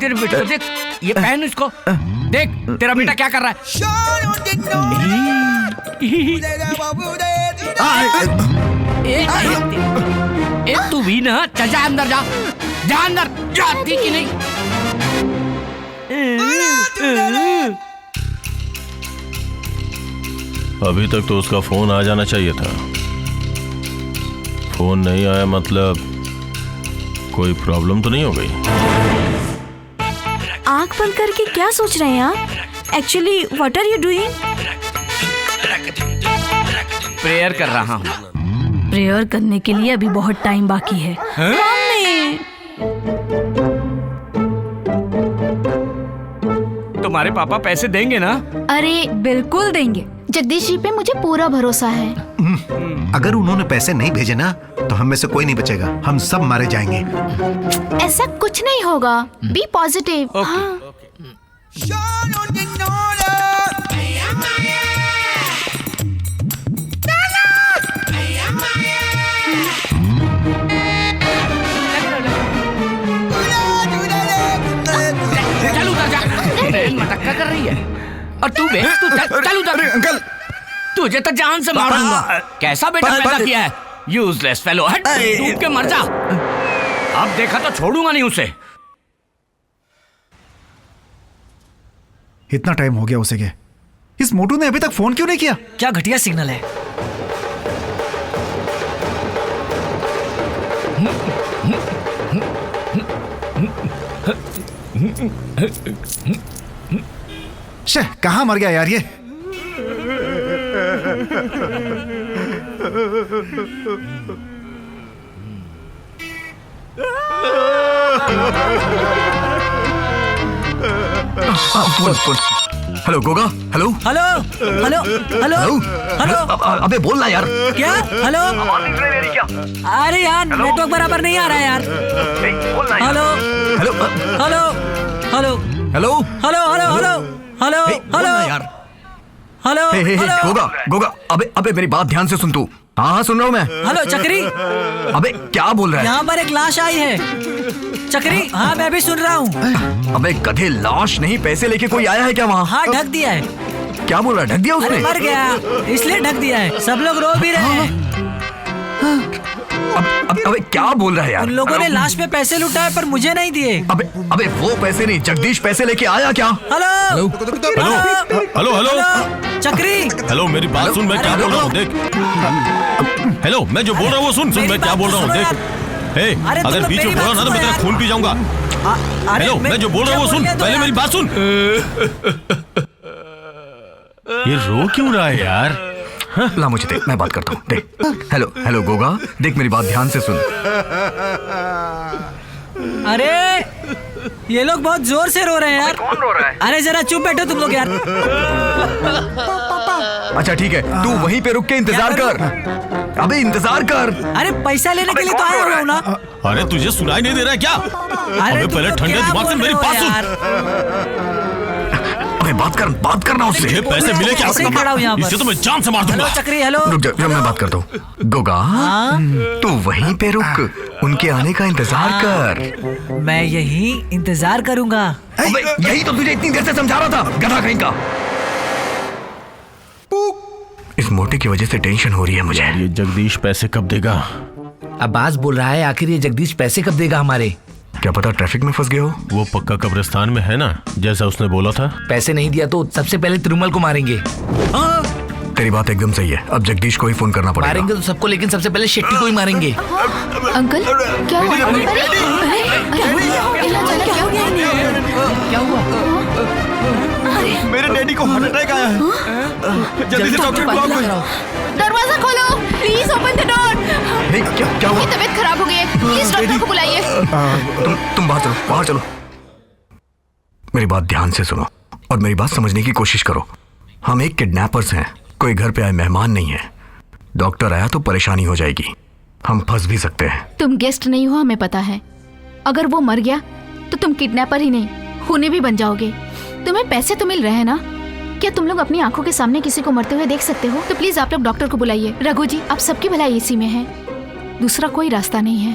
तेरे बेटे को देख, ये पहन इसको, देख तेरा बेटा क्या कर रहा है। तू भी ना, चल जा अंदर, जा अंदर, जाती कि नहीं। अभी तक तो उसका फोन आ जाना चाहिए था। फोन नहीं आया मतलब कोई प्रॉब्लम तो नहीं हो गई? आंख बंद करके क्या सोच रहे हैं आप? Actually what are you doing? Prayer कर रहा हूँ। प्रेयर करने के लिए अभी बहुत टाइम बाकी है। मम्मी, तुम्हारे पापा पैसे देंगे ना? अरे बिल्कुल देंगे। जगदीश जी पे मुझे पूरा भरोसा है। अगर उन्होंने पैसे नहीं भेजे ना तो हम में से कोई नहीं बचेगा, हम सब मारे जाएंगे। ऐसा कुछ नहीं होगा, बी पॉजिटिव। हाँ। चल उधर जा, मटक्का कर रही है और तू चल उधर। अंकल, तुझे तो जान से मारूंगा। कैसा बेटा पैदा किया है, यूजलेस फेलो, हट डूब के मर जा। अब देखा तो छोड़ूंगा नहीं उसे। इतना टाइम हो गया उसे के, इस मोटू ने अभी तक फोन क्यों नहीं किया? क्या घटिया सिग्नल है। शे, कहाँ मर गया यार ये? Hello Goga, hello hello hello hello hello. अबे बोल ना यार। क्या? हेलो, अरे यार नेटवर्क बराबर नहीं आ रहा है यार। Hello hello hello hello hello hello hello hello hello hello यार। Hello hello. गोगा, अबे मेरी बात ध्यान से सुन तू। हाँ सुन रहा हूँ मैं। हेलो चक्री, अबे क्या बोल रहा है? यहाँ पर एक लाश आई है। चक्री, हाँ मैं भी सुन रहा हूँ। अबे गधे, लाश नहीं, पैसे लेके कोई आया है क्या वहाँ? हाँ ढक दिया है। क्या बोल रहा है? ढक दिया उसने? अरे मर गया इसलिए ढक दिया है। सब लोग रो भी रहे हैं। अबे क्या बोल रहा है यार? उन लोगों ने लाश पे पैसे लुटाए पर मुझे नहीं दिए। अबे वो पैसे नहीं, जगदीश पैसे लेके आया क्या? हेलो हेलो हेलो हेलो चक्री, हेलो, मेरी बात सुन, मैं क्या बोल रहा हूँ देख। हेलो, मैं जो बोल रहा हूँ वो सुन मैं क्या बोल रहा हूँ देख। हे, अगर बीच में बोला ना तो मैं तेरा खून पी जाऊंगा। हेलो, मैं जो बोल रहा हूँ वो सुन, पहले मेरी बात सुन। ये रो क्यों रहा है यार? ला मुझे दे, मैं बात करता हूँ। देख, हेलो गोगा, देख मेरी बात ध्यान से सुन। अरे ये लोग बहुत जोर से रो रहे हैं यार। कौन रो रहा है? अरे जरा चुप बैठो तुम लोग यार। अच्छा ठीक है, तू वहीं पे रुक के इंतजार कर। अबे इंतजार कर। अरे पैसा लेने के लिए तो आया हुआ हूँ ना। अरे तुझे सुनाई नहीं दे रहा है क्या? अबे पहले ठंडे दिमाग से मेरी बात सुन। अबे बात करना उससे। ये पैसे मिले क्या? ऐसे ही खड़ा हूँ यहाँ पर। इससे तो मैं जान से मार दूंगा। हेलो चक्री, हेलो। रुक जा, मैं बात करता हूँ। गोगा, तू वहीं पे रुक, उनके आने का इंतजार कर। मैं यही इंतजार करूंगा। अबे यही तो तुझे इतनी देर से समझा रहा था, गधा कहीं का। इस मोटे की वजह से टेंशन हो रही है मुझे। ये जगदीश पैसे कब देगा? अब्बास बोल रहा है आखिर ये जगदीश पैसे कब देगा हमारे। क्या पता ट्रैफिक में फंस गए हो। वो पक्का कब्रिस्तान में है ना, जैसा उसने बोला था। पैसे नहीं दिया तो सबसे पहले तिरुमल को मारेंगे। तेरी बात एकदम सही है, अब जगदीश को ही फोन करना पड़ेगा। मारेंगे तो सबको, लेकिन सबसे पहले शेट्टी को ही मारेंगे। अंकल क्या हुआ? क्या हुआ? मेरे डैडी को हार्ट अटैक आया है। जल्दी से डॉक्टर बुलाओ। दरवाजा खोलो, प्लीज ओपन द डोर। नहीं, क्या हुआ? तबीयत खराब हो गई है, प्लीज डॉक्टर को बुलाइए। तुम बाहर चलो। मेरी बात ध्यान से सुनो और मेरी बात समझने की कोशिश करो। हम एक किडनैपर्स हैं, कोई घर पे आए मेहमान नहीं है। डॉक्टर आया तो परेशानी हो जाएगी, हम फंस भी सकते हैं। तुम गेस्ट नहीं हो, हमें पता है। अगर वो मर गया तो तुम किडनैपर ही नहीं, खूनी भी बन जाओगे। तुम्हें पैसे तो मिल रहे हैं ना, क्या तुम लोग अपनी आंखों के सामने किसी को मरते हुए देख सकते हो? तो प्लीज आप लोग डॉक्टर को बुलाइए। रघु जी, आप सबकी भलाई इसी में है, दूसरा कोई रास्ता नहीं है।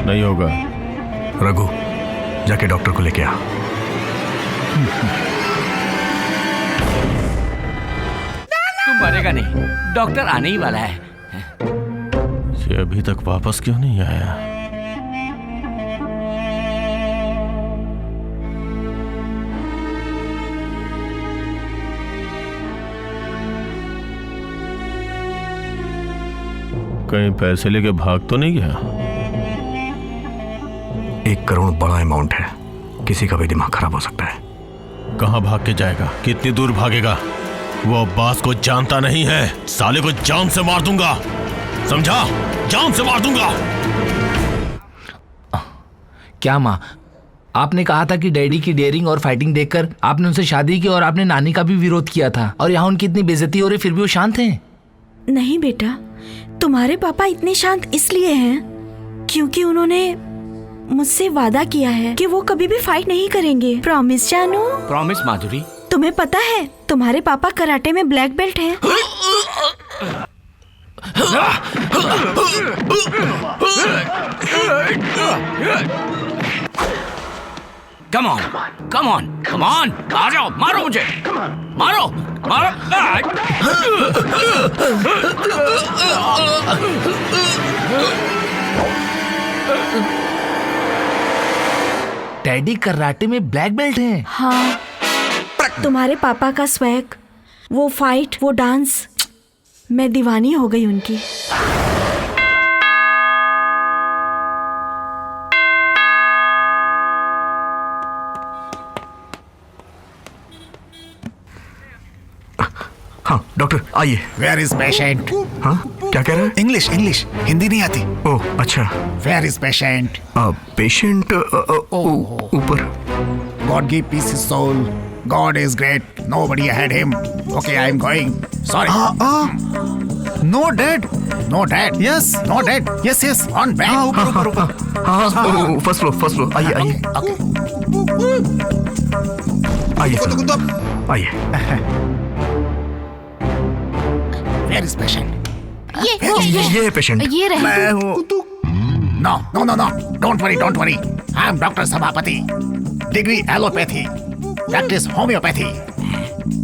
नहीं होगा। रघु, जाके डॉक्टर को लेके आ। तू मरेगा नहीं, डॉक्टर आने ही वाला है। ये अभी तक वापस क्यों नहीं आया? कहीं पैसे लेके भाग तो नहीं गया? 1 करोड़ बड़ा अमाउंट है, किसी का भी दिमाग खराब हो सकता है। कहां भाग के जाएगा? कितनी दूर भागेगा? वो अब्बास को जानता नहीं है। साले को जान से मार दूंगा, समझा? जान से मार दूंगा। क्या माँ, आपने कहा था कि डैडी की डेयरिंग और फाइटिंग देखकर आपने उनसे शादी की और आपने नानी का भी विरोध किया था, और यहाँ उनकी इतनी बेइज्जती हो रही फिर भी वो शांत हैं। नहीं बेटा, तुम्हारे पापा इतने शांत इसलिए हैं क्योंकि उन्होंने मुझसे वादा किया है कि वो कभी भी फाइट नहीं करेंगे। प्रॉमिस जानू? प्रॉमिस माधुरी। तुम्हें पता है तुम्हारे पापा कराटे में ब्लैक बेल्ट हैं। Come on, come on, come on, आ जाओ, मारो मुझे, मारो, मारो। डैडी कराटे में ब्लैक बेल्ट हैं? हाँ, तुम्हारे पापा का स्वैग, वो फाइट, वो डांस, मैं दीवानी हो गई उनकी। हाँ डॉक्टर आइए। Where is patient? हाँ क्या कह रहे हैं? इंग्लिश इंग्लिश, हिंदी नहीं आती। ओह अच्छा। Where is patient? पेशेंट ऊपर। God give peace his soul. God is great. Nobody had him. Okay, I am going. Sorry. No dead. No dead. Yes. No dead. Yes, yes. On bed. हाँ ऊपर ऊपर ऊपर। हाँ first floor आइए आइए आइए sir, आइए। Where is patient? ये पेशेंट। ये रहे। मैं हूँ। No, no, no, no. Don't worry, don't worry. I am Dr. Sabapati. Degree allopathy. Practice homeopathy.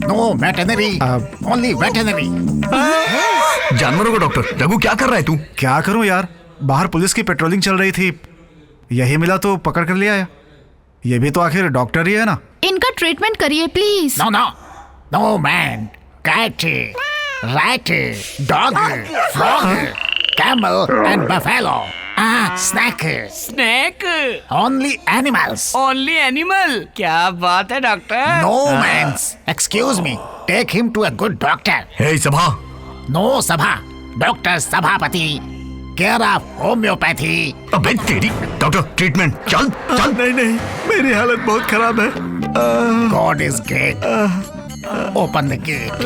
No veterinary. Only veterinary. जानवरों का डॉक्टर। रघु क्या कर रहा है तू? क्या करूं यार, बाहर पुलिस की पेट्रोलिंग चल रही थी, यही मिला तो पकड़ कर ले आया। ये भी तो आखिर डॉक्टर ही है ना। इनका ट्रीटमेंट करिए please. No, no. No man. Cat. Rat. Dog. Frog. Camel and buffalo. Snake. Snack? Only animals. Only animal? क्या बात है doctor. No mans. Excuse me. Take him to a good doctor. हे सभा। No Sabha. Dr. Sabapati. Care of homeopathy. अबे तेरी। Doctor treatment. चल चल। नहीं, मेरी हालत बहुत खराब है। God is great. Open the gate.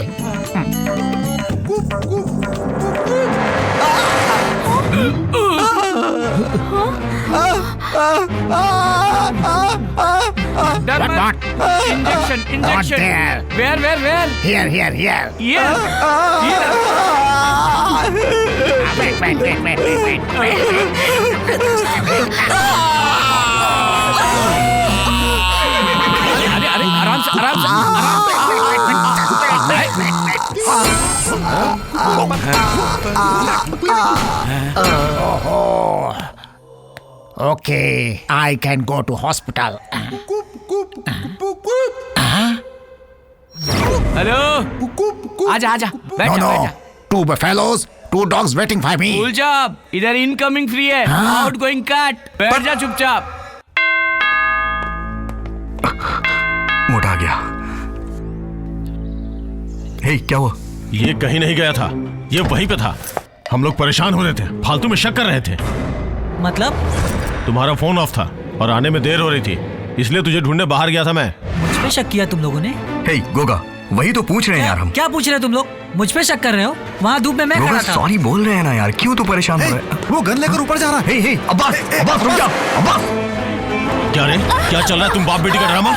डर What, मत। what? Injection, Not injection. there. Where? Here. ये। अरे आराम से। Okay, I can go to hospital. Hello, आजा, बैठ No, जा। no. 2 buffaloes, 2 dogs waiting for me. भूल जा, इधर इनकमिंग फ्री है, आउट गोइंग कट। बैठ जा चुपचाप। मोटा आ गया। हे क्या हुआ? ये कहीं नहीं गया था, ये वहीं पे था। हम लोग परेशान हो रहे थे, फालतू में शक कर रहे थे। मतलब? तुम्हारा फोन ऑफ था और आने में देर हो रही थी, इसलिए तुझे ढूंढने बाहर गया था मैं। मुझ पे शक किया तुम लोगों ने? हे गोगा, वही तो पूछ रहे हैं यार हम। क्या पूछ रहे हो तुम लोग? मुझ पे शक कर रहे हो? वहाँ धूप में मैं गोगा खड़ा था। सॉरी बोल रहे हैं ना यार, क्यों तू परेशान हो रहा है? वो गन लेकर ऊपर जा रहा है। हे अब्बास रुक जा। अब्बास क्या रे, क्या चल रहा है? तुम बाप बेटी का ड्रामा?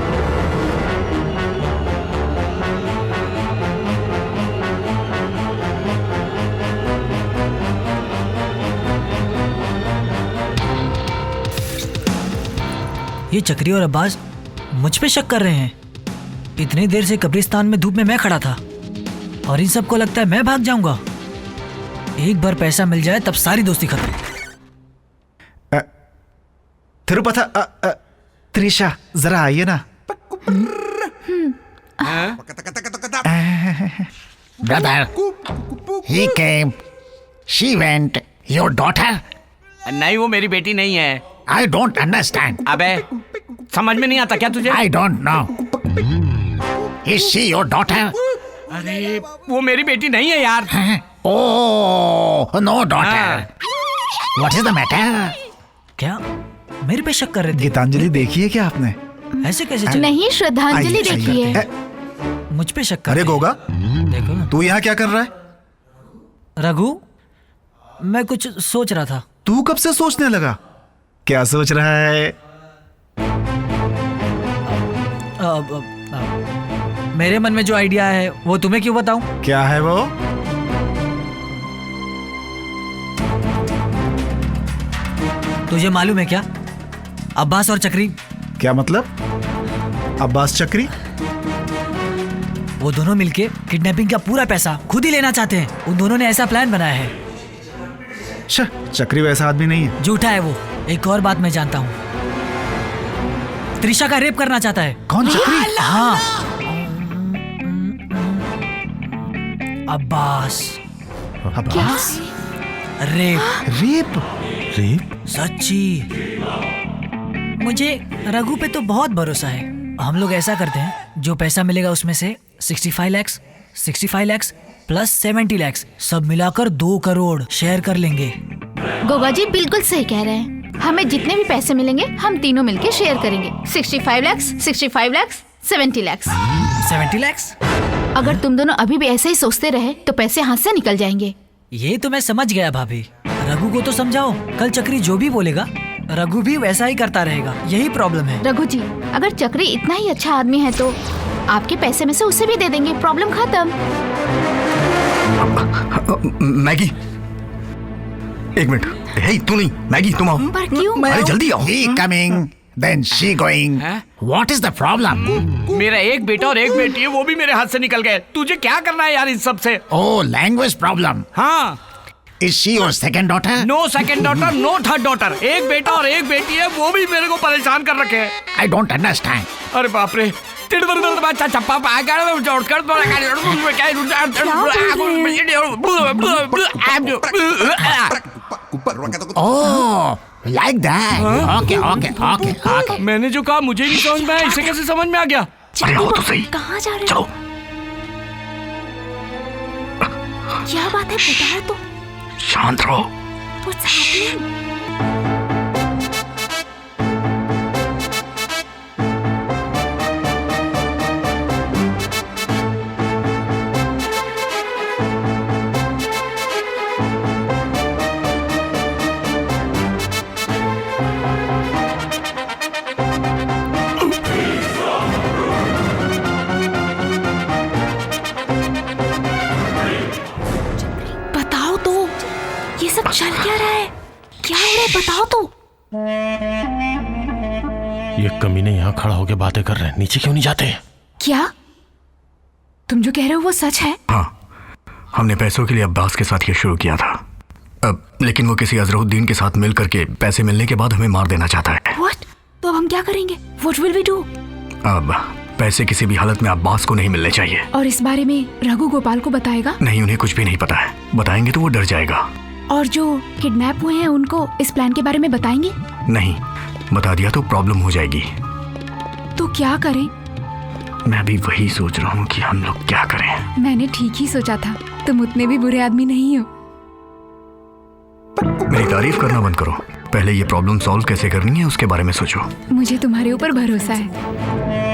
ये चक्री और अब्बास मुझ पे शक कर रहे हैं। इतनी देर से कब्रिस्तान में धूप में मैं खड़ा था और इन सबको लगता है मैं भाग जाऊंगा। एक बार पैसा मिल जाए तब सारी दोस्ती खत्म। तिरुपति त्रिशा जरा आइए ना। Brother, he came, she went, your daughter? नहीं, वो मेरी बेटी नहीं है। I don't understand. अबे समझ में नहीं आता क्या तुझे? I don't know. Is she your daughter? अरे वो मेरी बेटी नहीं है यार। Oh, no daughter. What is the matter? क्या मेरे पे शक कर रहे थे? गीतांजलि देखी है क्या आपने? ऐसे कैसे चले? नहीं, श्रद्धांजलि देखी है। मुझ पे शक कर। अरे गोगा, देखो ना। तू यहाँ क्या कर रहा है? रघु, मैं कुछ सोच रहा था। तू कब से सोचने लगा? क्या सोच रहा है? मेरे मन में जो आइडिया है वो तुम्हें क्यों बताऊं? क्या है वो? तुझे मालूम है क्या? अब्बास और चक्री। क्या मतलब? अब्बास चक्री? वो दोनों मिलके किडनैपिंग का पूरा पैसा खुद ही लेना चाहते हैं। उन दोनों ने ऐसा प्लान बनाया है। चक्री वैसा आदमी नहीं है। झूठा है वो। एक और बात मैं जानता हूँ, त्रिशा का रेप करना चाहता है। कौन? चक्री? हाँ, अब्बास। अब्बास? रेप। सच्ची। मुझे रघु पे तो बहुत भरोसा है। हम लोग ऐसा करते हैं, जो पैसा मिलेगा उसमें से 65 लाख प्लस 70 लाख सब मिलाकर 2 करोड़ शेयर कर लेंगे। गोगा जी बिल्कुल सही कह रहे हैं। हमें जितने भी पैसे मिलेंगे हम तीनों मिलके शेयर करेंगे। 65 लाख, 70 लाख। 70 लाख? अगर तुम दोनों अभी भी ऐसे ही सोचते रहे तो पैसे हाथ से निकल जाएंगे। ये तो मैं समझ गया भाभी। रघु को तो समझाओ, कल चक्री जो भी बोलेगा रघु भी वैसा ही करता रहेगा। यही प्रॉब्लम है। रघु जी, अगर चक्री इतना ही अच्छा आदमी है तो आपके पैसे में से उसे भी दे देंगे। प्रॉब्लम खत्म। मैगी, एक मिनट। हे तू नहीं, मैगी तुम आओ। पर क्यों? अरे जल्दी आओ। He coming, then she going. What is the problem? मेरा एक बेटा और एक बेटी है, वो भी मेरे हाथ से निकल गए। तुझे क्या करना है यार इस सब से? Oh, language problem. हाँ। Is she your second daughter? No second daughter, no third daughter. एक बेटा और एक बेटी है, वो भी मेरे को परेशान कर रखे हैं। I don't understand. अरे बाप रे, Oh, like that. Okay. मैंने जो कहा मुझे नहीं समझ में आया, इसे कैसे समझ में आ गया? अरे आओ तो सही। कहाँ जा रहे हो? चलो। क्या बात है, बताओ तो। शांत रहो। What's happening? बताओ तो, ये सब चल क्या रहा है? क्या हो रहा है, बताओ तो। ये कमीने यहाँ खड़ा होके बातें कर रहे हैं, नीचे क्यों नहीं जाते? क्या तुम जो कह रहे हो वो सच है? हाँ, हमने पैसों के लिए अब्बास के साथ ये शुरू किया था। अब लेकिन वो किसी अजरुद्दीन के साथ मिल करके पैसे मिलने के बाद हमें मार देना चाहता है। What? तो अब हम क्या करेंगे? What will we do? अब पैसे किसी भी हालत में अब्बास को नहीं मिलने चाहिए। और इस बारे में रघु गोपाल को बताएगा? नहीं, उन्हें कुछ भी नहीं पता है। बताएंगे तो वो डर जाएगा। और जो किडनैप हुए हैं उनको इस प्लान के बारे में बताएंगे? नहीं, बता दिया तो प्रॉब्लम हो जाएगी। तो क्या करें? मैं भी वही सोच रहा हूँ कि हम लोग क्या करें। मैंने ठीक ही सोचा था, तुम उतने भी बुरे आदमी नहीं हो। मेरी तारीफ करना बंद करो। पहले ये प्रॉब्लम सॉल्व कैसे करनी है उसके बारे में सोचो। मुझे तुम्हारे ऊपर भरोसा है।